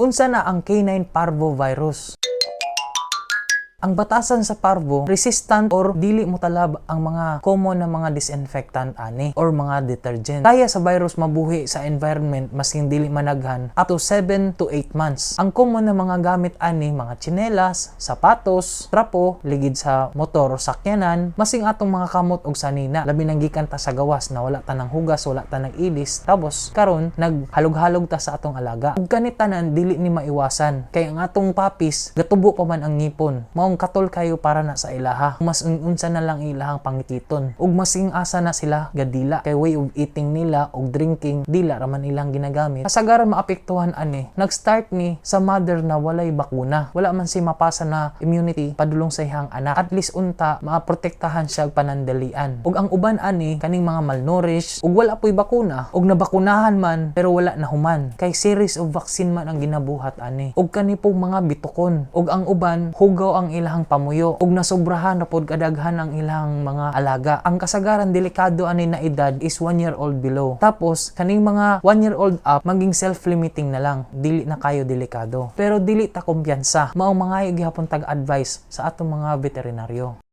Unsa na ang canine parvovirus? Ang batasan sa parvo, resistant or dili motalab ang mga common na mga disinfectant ani or mga detergent. Kaya sa virus mabuhi sa environment masing dili managhan up to 7 to 8 months. Ang common na mga gamit ani mga tsinelas, sapatos, trapo, ligid sa motor o sakyanan, masing atong mga kamot og sanina. Labi nang gikan ta sa gawas na wala ta nang hugas, wala ta nang ilis, tapos karon naghalog-halog ta sa atong alaga. Ug kanit tanan dili ni maiwasan kay ang atong puppies gatubo pa man ang ngipon. Katol kayo para na sa ilaha. Mas unsa na lang ilahang pangikiton. Ug masing asa na sila gadila kay way of eating nila og drinking dila raman ilang ginagamit. Kasagaran maapektuhan ani. Nag-start ni sa mother na walay bakuna. Wala man si mapasa na immunity padulong sa ihang anak. At least unta maaprotektahan siya panandalian. Ug ang uban ani kaning mga malnourished ug wala poy bakuna ug nabakunahan man pero wala na human. Kay series of vaccine man ang ginabuhat ani. Ug kani pong mga bitukon. Ug ang uban hugaw ang ilahang pamuyo ug nasobrahan na pod kadaghan ang ilang mga alaga. Ang kasagaran delikado ani na edad is 1 year old below. Tapos kaning mga 1 year old up maging self-limiting na lang, dili na kayo delikado. Pero dili ta kumpiyansa. Mao mga gihapon tag advice sa atong mga veterinaryo.